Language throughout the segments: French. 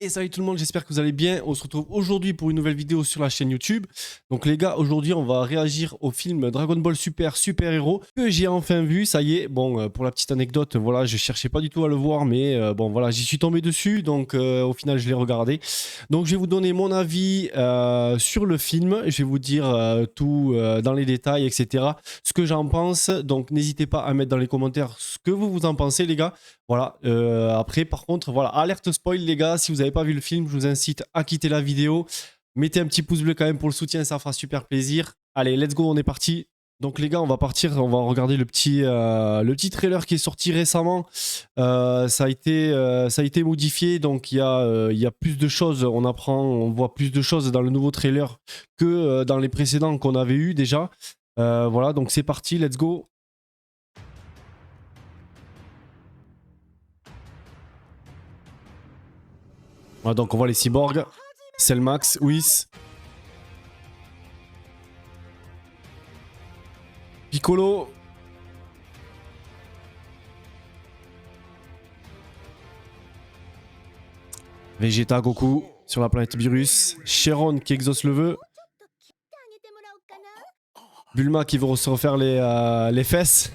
Et salut tout le monde, j'espère que vous allez bien. On se retrouve aujourd'hui pour une nouvelle vidéo sur la chaîne YouTube. Donc les gars, aujourd'hui on va réagir au film Dragon Ball Super Super Hero que j'ai enfin vu, ça y est. Bon, pour la petite anecdote, voilà, je cherchais pas du tout à le voir, mais bon voilà, j'y suis tombé dessus, donc au final je l'ai regardé. Donc je vais vous donner mon avis sur le film, je vais vous dire tout dans les détails, etc. Ce que j'en pense, donc n'hésitez pas à mettre dans les commentaires ce que vous en pensez les gars. Voilà, après par contre, voilà, alerte spoil les gars, si vous n'avez pas vu le film, je vous incite à quitter la vidéo. Mettez un petit pouce bleu quand même pour le soutien, ça fera super plaisir. Allez, let's go, on est parti. Donc les gars, on va partir, on va regarder le petit trailer qui est sorti récemment. Ça a été modifié, donc il y a plus de choses, on voit plus de choses dans le nouveau trailer que dans les précédents qu'on avait eu déjà. Voilà, donc c'est parti, let's go. Voilà, donc on voit les cyborgs, Cellmax, Whis, Piccolo, Vegeta, Goku sur la planète Virus, Sharon qui exauce le vœu, Bulma qui veut se refaire les fesses,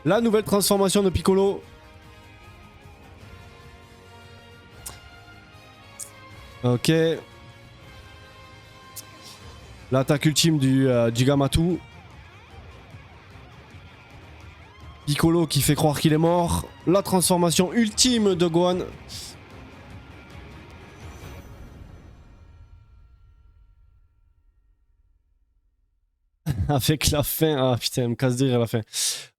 la nouvelle transformation de Piccolo. Ok. L'attaque ultime du Gamatu. Piccolo qui fait croire qu'il est mort. La transformation ultime de Gohan. Avec la fin. Ah putain, elle me casse de rire à la fin.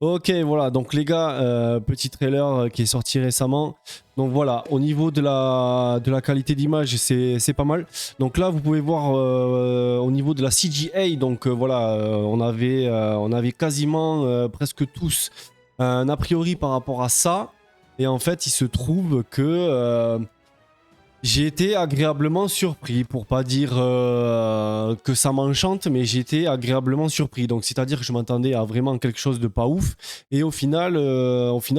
Ok, voilà. Donc les gars, petit trailer qui est sorti récemment. Donc voilà, au niveau de la qualité d'image, c'est pas mal. Donc là, vous pouvez voir au niveau de la CGA. Donc voilà, on avait quasiment presque tous un a priori par rapport à ça. Et en fait, il se trouve que j'ai été agréablement surpris, pour pas dire que ça m'enchante, mais j'ai été agréablement surpris. Donc c'est-à-dire que je m'attendais à vraiment quelque chose de pas ouf, et au final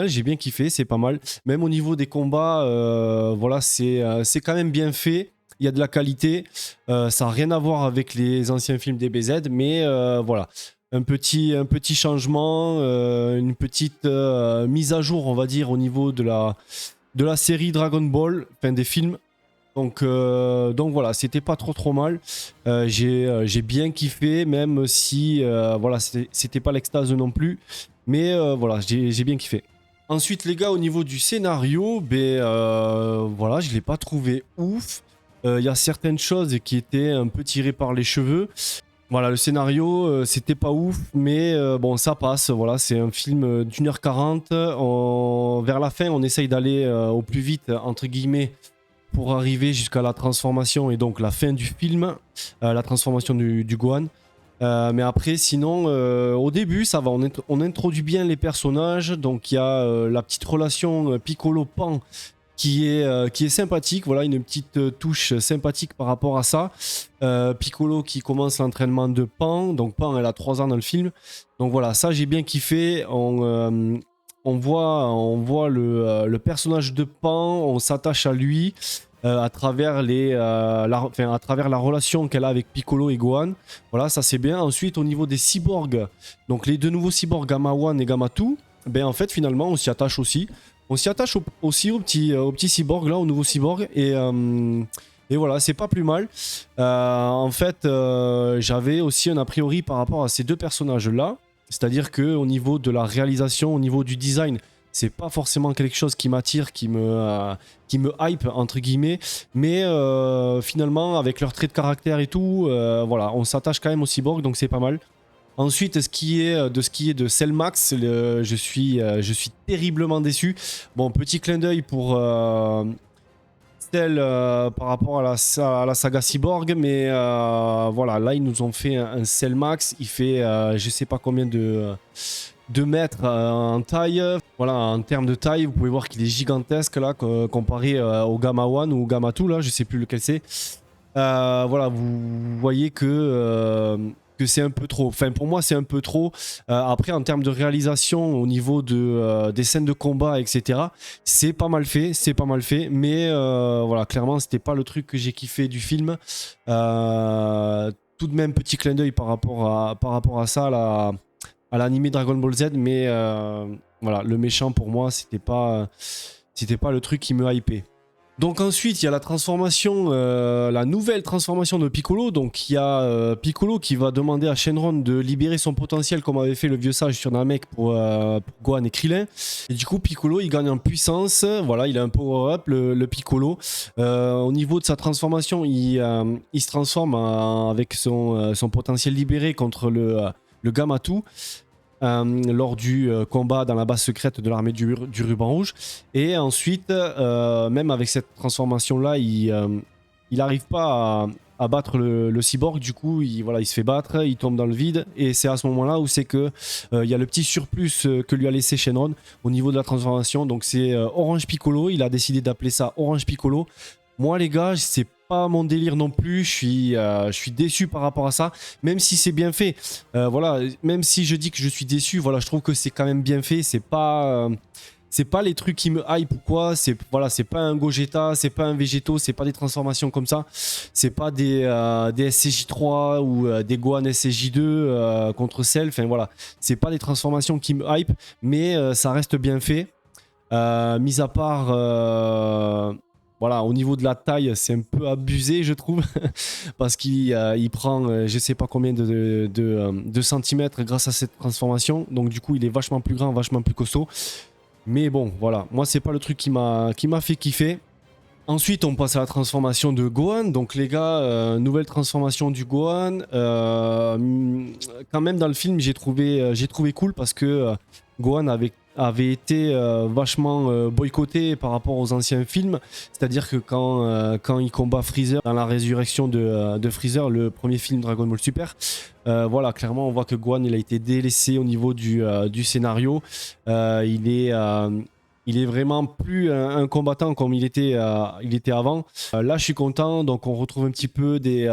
j'ai bien kiffé, c'est pas mal. Même au niveau des combats, voilà, c'est quand même bien fait. Il y a de la qualité, ça n'a rien à voir avec les anciens films DBZ, mais voilà. Un petit changement, une petite mise à jour, on va dire, au niveau de la série Dragon Ball, enfin des films. Donc voilà, c'était pas trop mal. J'ai bien kiffé, même si voilà, c'était pas l'extase non plus. Mais voilà, j'ai bien kiffé. Ensuite, les gars, au niveau du scénario, ben voilà, je l'ai pas trouvé ouf. Il y a certaines choses qui étaient un peu tirées par les cheveux. Voilà, le scénario, c'était pas ouf, mais bon, ça passe. Voilà, c'est un film d'1h40. Vers la fin, on essaye d'aller au plus vite, entre guillemets, pour arriver jusqu'à la transformation et donc la fin du film, la transformation du Gohan. Mais après, sinon, au début, ça va, on introduit bien les personnages. Donc il y a la petite relation Piccolo-Pan qui est sympathique. Voilà, une petite touche sympathique par rapport à ça. Piccolo qui commence l'entraînement de Pan. Donc Pan, elle a 3 ans dans le film. Donc voilà, ça j'ai bien kiffé. On voit le personnage de Pan, on s'attache à lui à travers à travers la relation qu'elle a avec Piccolo et Gohan. Voilà, ça c'est bien. Ensuite, au niveau des cyborgs, donc les deux nouveaux cyborgs Gamma 1 et Gamma 2, ben en fait finalement on s'y attache aussi. On s'y attache aussi au petit cyborg là, au nouveau cyborg, et voilà, c'est pas plus mal. En fait, j'avais aussi un a priori par rapport à ces deux personnages là. C'est-à-dire qu'au niveau de la réalisation, au niveau du design, c'est pas forcément quelque chose qui m'attire, qui me hype, entre guillemets. Mais finalement, avec leur trait de caractère et tout, voilà, on s'attache quand même aux cyborgs, donc c'est pas mal. Ensuite, ce qui est de Cellmax, je suis terriblement déçu. Bon, petit clin d'œil pour Cell par rapport à la saga Cyborg, mais voilà, là ils nous ont fait un Cellmax, il fait je sais pas combien de mètres en taille. Voilà, en termes de taille, vous pouvez voir qu'il est gigantesque là, comparé au Gamma 1 ou au Gamma 2, là, je sais plus lequel c'est. Voilà, vous voyez que que c'est un peu trop. Enfin, pour moi, c'est un peu trop. Après, en termes de réalisation, au niveau des scènes de combat, etc., c'est pas mal fait, c'est pas mal fait. Mais voilà, clairement, c'était pas le truc que j'ai kiffé du film. Tout de même, petit clin d'œil par rapport à ça, à l'animé Dragon Ball Z. Mais voilà, le méchant, pour moi, c'était pas le truc qui me hypait. Donc ensuite, il y a la transformation, la nouvelle transformation de Piccolo. Donc il y a Piccolo qui va demander à Shenron de libérer son potentiel comme avait fait le vieux sage sur Namek pour Gohan et Krillin. Et du coup, Piccolo, il gagne en puissance. Voilà, il a un power-up, le Piccolo. Au niveau de sa transformation, il se transforme avec son potentiel libéré contre le Gamatu. Lors du combat dans la base secrète de l'armée du ruban rouge. Et ensuite, même avec cette transformation-là, il n'arrive pas à battre le cyborg. Du coup, voilà, il se fait battre, il tombe dans le vide. Et c'est à ce moment-là où c'est que il y a le petit surplus que lui a laissé Shenron au niveau de la transformation. Donc c'est Orange Piccolo. Il a décidé d'appeler ça Orange Piccolo. Moi, les gars, c'est pas mon délire non plus. Je suis déçu par rapport à ça, même si c'est bien fait. Voilà, même si je dis que je suis déçu, voilà, je trouve que c'est quand même bien fait. C'est pas les trucs qui me hype ou quoi. C'est pas un Gogeta, c'est pas un Végéto, c'est pas des transformations comme ça. C'est pas des SCJ3 ou des Gohan SCJ2 contre Cell. Enfin voilà, c'est pas des transformations qui me hype, mais ça reste bien fait. Mis à part. Voilà, au niveau de la taille, c'est un peu abusé, je trouve, parce qu'il prend je sais pas combien de centimètres grâce à cette transformation. Donc du coup, il est vachement plus grand, vachement plus costaud. Mais bon, voilà, moi, c'est pas le truc qui m'a fait kiffer. Ensuite, on passe à la transformation de Gohan. Donc les gars, nouvelle transformation du Gohan. Quand même, dans le film, j'ai trouvé cool parce que Gohan avait été vachement boycotté par rapport aux anciens films. C'est-à-dire que quand il combat Freezer dans la résurrection de Freezer, le premier film Dragon Ball Super, voilà, clairement, on voit que Gohan il a été délaissé au niveau du scénario. Il est vraiment plus un combattant comme il était avant. Là, je suis content. Donc, on retrouve un petit peu des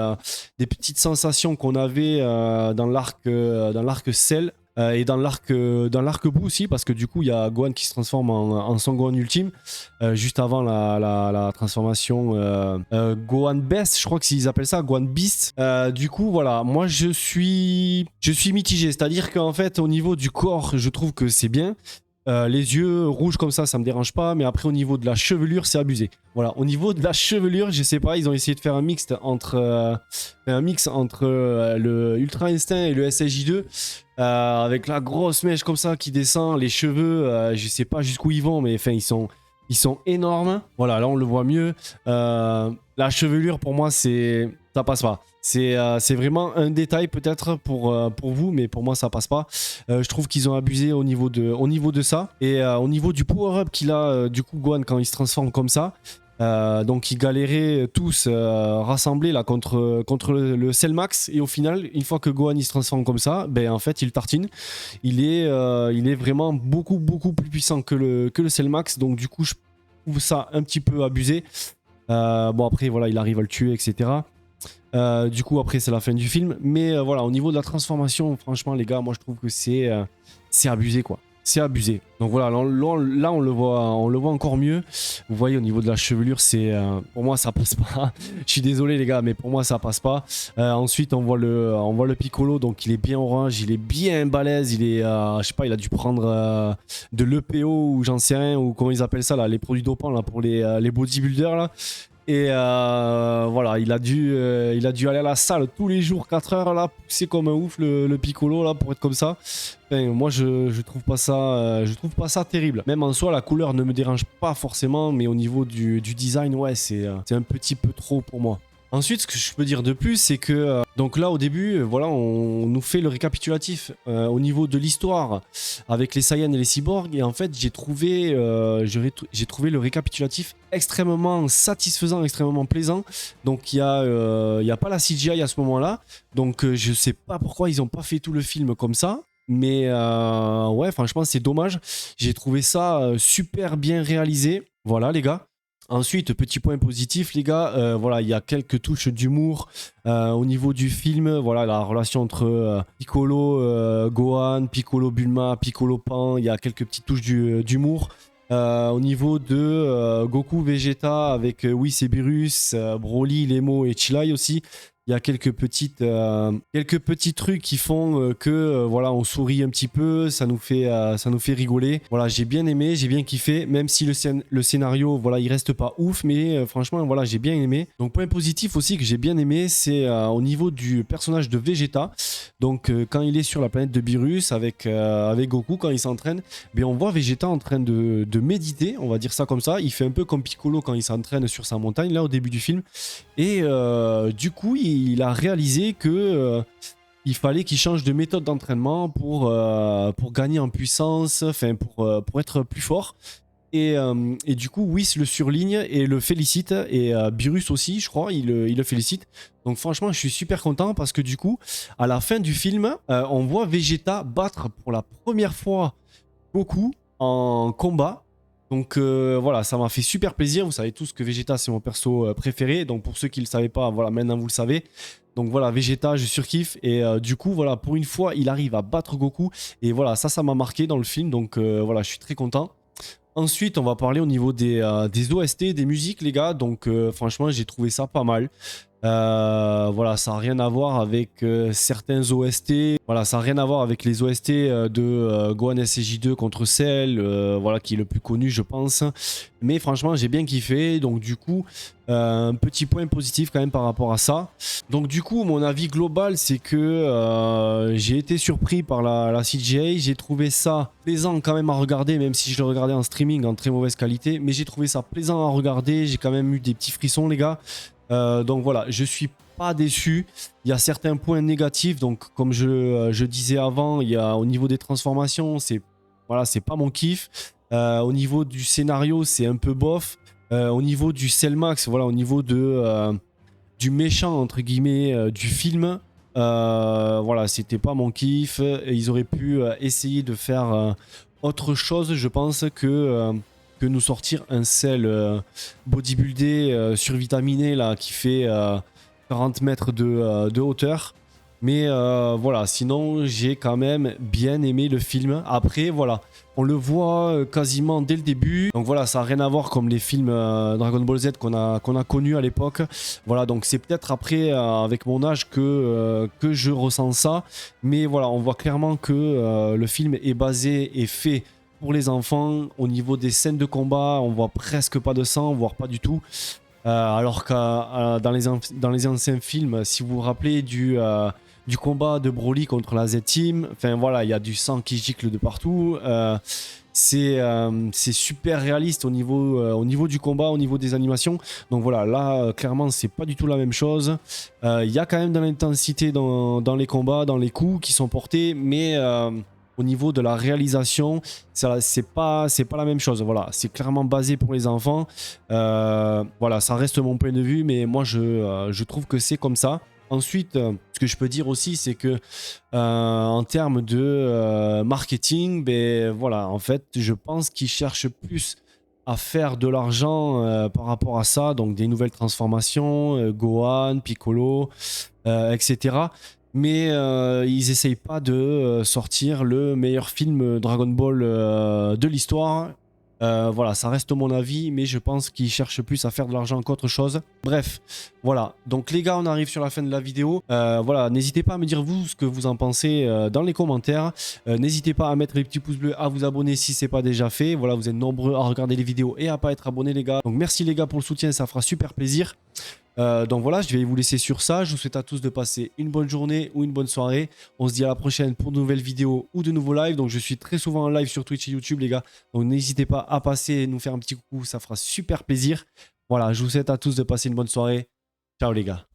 petites sensations qu'on avait dans l'arc Cell. Et dans l'arc Buu aussi, parce que du coup il y a Gohan qui se transforme en Son Gohan ultime juste avant la transformation Gohan Beast, je crois qu'ils appellent ça Gohan Beast. Du coup voilà, moi je suis mitigé, c'est à dire qu'en fait au niveau du corps je trouve que c'est bien. Les yeux rouges comme ça me dérange pas, mais après au niveau de la chevelure, c'est abusé. Voilà, au niveau de la chevelure, je sais pas, ils ont essayé de faire un mix entre le Ultra Instinct et le SSJ2, avec la grosse mèche comme ça qui descend, les cheveux, je sais pas jusqu'où ils vont, mais enfin ils sont énormes. Voilà, là on le voit mieux. La chevelure pour moi ça passe pas. C'est vraiment un détail peut-être pour vous, mais pour moi ça passe pas. Je trouve qu'ils ont abusé au niveau de ça. Et au niveau du power-up qu'il a, du coup Gohan quand il se transforme comme ça. Donc ils galéraient tous rassemblés là contre le Cell Max, et au final une fois que Gohan il se transforme comme ça, ben en fait il tartine. Il est vraiment beaucoup plus puissant que le Cell Max, donc du coup je trouve ça un petit peu abusé. Bon après voilà, il arrive à le tuer, etc. Du coup après c'est la fin du film, mais voilà, au niveau de la transformation, franchement les gars, moi je trouve que c'est abusé quoi. C'est abusé. Donc voilà, là on le voit encore mieux. Vous voyez au niveau de la chevelure, pour moi ça passe pas. Je suis désolé les gars, mais pour moi ça passe pas. Ensuite on voit le Piccolo, donc il est bien orange, il est bien balèze, je sais pas, il a dû prendre de l'EPO ou j'en sais rien, ou comment ils appellent ça là, les produits dopants là pour les bodybuilders là. Et voilà, il a dû aller à la salle tous les jours, 4 heures là, pousser comme un ouf le Piccolo là pour être comme ça. Enfin, moi je trouve pas ça terrible. Même en soi, la couleur ne me dérange pas forcément, mais au niveau du design, ouais, c'est un petit peu trop pour moi. Ensuite, ce que je peux dire de plus, c'est que donc là au début, voilà, on nous fait le récapitulatif au niveau de l'histoire avec les Saiyans et les cyborgs, et en fait j'ai trouvé le récapitulatif extrêmement satisfaisant, extrêmement plaisant. Donc il y a pas la CGI à ce moment-là, donc je sais pas pourquoi ils ont pas fait tout le film comme ça. Mais ouais, franchement c'est dommage. J'ai trouvé ça super bien réalisé. Voilà les gars. Ensuite, petit point positif, les gars, voilà, il y a quelques touches d'humour au niveau du film. Voilà, la relation entre Piccolo, Gohan, Piccolo Bulma, Piccolo Pan, il y a quelques petites touches d'humour. Au niveau de Goku Vegeta avec Whis et Beerus, Broly, Lemo et Chilai aussi. Il y a quelques petits trucs qui font que voilà, on sourit un petit peu, ça nous fait rigoler. Voilà, j'ai bien aimé, j'ai bien kiffé, même si le scénario, voilà, il reste pas ouf, mais franchement, voilà, j'ai bien aimé. Donc point positif aussi que j'ai bien aimé, c'est au niveau du personnage de Vegeta. Donc quand il est sur la planète de Beerus avec Goku, quand il s'entraîne, ben, on voit Vegeta en train de méditer, on va dire ça comme ça. Il fait un peu comme Piccolo quand il s'entraîne sur sa montagne là au début du film. Et du coup, il a réalisé que il fallait qu'il change de méthode d'entraînement pour gagner en puissance, enfin pour être plus fort. Et du coup, Whis le surligne et le félicite. Et Beerus aussi, je crois, il le félicite. Donc franchement, je suis super content parce que du coup, à la fin du film, on voit Vegeta battre pour la première fois Goku en combat. Donc voilà, ça m'a fait super plaisir. Vous savez tous que Vegeta, c'est mon perso préféré. Donc pour ceux qui ne le savaient pas, voilà, maintenant vous le savez. Donc voilà, Vegeta, je surkiffe. Et du coup, voilà, pour une fois, il arrive à battre Goku. Et voilà, ça m'a marqué dans le film. Donc voilà, je suis très content. Ensuite, on va parler au niveau des OST, des musiques, les gars. Donc franchement, j'ai trouvé ça pas mal. Voilà, ça n'a rien à voir avec certains OST. Voilà, ça n'a rien à voir avec les OST de Gohan SCJ2 contre Cell, voilà, qui est le plus connu, je pense. Mais franchement, j'ai bien kiffé. Donc, du coup, un petit point positif quand même par rapport à ça. Donc, du coup, mon avis global, c'est que j'ai été surpris par la CGI. J'ai trouvé ça plaisant quand même à regarder, même si je le regardais en streaming en très mauvaise qualité. Mais j'ai trouvé ça plaisant à regarder. J'ai quand même eu des petits frissons, les gars. Donc voilà, je suis pas déçu. Il y a certains points négatifs. Donc comme je disais avant, il y a au niveau des transformations, c'est voilà, c'est pas mon kiff. Au niveau du scénario, c'est un peu bof. Au niveau du Cellmax, voilà, au niveau du méchant entre guillemets du film, voilà, c'était pas mon kiff. Et ils auraient pu essayer de faire autre chose, je pense que nous sortir un Cell bodybuildé, survitaminé là, qui fait 40 mètres de hauteur. Mais voilà, sinon j'ai quand même bien aimé le film. Après, voilà, on le voit quasiment dès le début. Donc voilà, ça n'a rien à voir comme les films Dragon Ball Z qu'on a connus à l'époque. Voilà, donc c'est peut-être après, avec mon âge, que je ressens ça. Mais voilà, on voit clairement que le film est basé et fait pour les enfants. Au niveau des scènes de combat, on voit presque pas de sang, voire pas du tout. Alors que dans les anciens films, si vous vous rappelez du combat de Broly contre la Z-Team, enfin voilà, il y a du sang qui gicle de partout. C'est super réaliste au niveau du combat, au niveau des animations. Donc voilà, là, clairement, c'est pas du tout la même chose. Il y a quand même de l'intensité dans les combats, dans les coups qui sont portés, mais au niveau de la réalisation, c'est pas la même chose. Voilà, c'est clairement basé pour les enfants. Voilà, ça reste mon point de vue, mais moi, je trouve que c'est comme ça. Ensuite, ce que je peux dire aussi, c'est que en termes de marketing, ben voilà, en fait, je pense qu'ils cherchent plus à faire de l'argent par rapport à ça, donc des nouvelles transformations, Gohan, Piccolo, etc. Mais ils essayent pas de sortir le meilleur film Dragon Ball de l'histoire. Voilà, ça reste mon avis, mais je pense qu'ils cherchent plus à faire de l'argent qu'autre chose. Bref, voilà. Donc les gars, on arrive sur la fin de la vidéo. Voilà, n'hésitez pas à me dire vous ce que vous en pensez dans les commentaires. N'hésitez pas à mettre les petits pouces bleus, à vous abonner si c'est pas déjà fait. Voilà, vous êtes nombreux à regarder les vidéos et à pas être abonnés les gars. Donc merci les gars pour le soutien, ça fera super plaisir. Donc voilà, je vais vous laisser sur ça. Je vous souhaite à tous de passer une bonne journée ou une bonne soirée. On se dit à la prochaine pour de nouvelles vidéos ou de nouveaux lives. Donc je suis très souvent en live sur Twitch et YouTube les gars. Donc n'hésitez pas à passer et nous faire un petit coucou, ça fera super plaisir. Voilà, je vous souhaite à tous de passer une bonne soirée. Ciao les gars.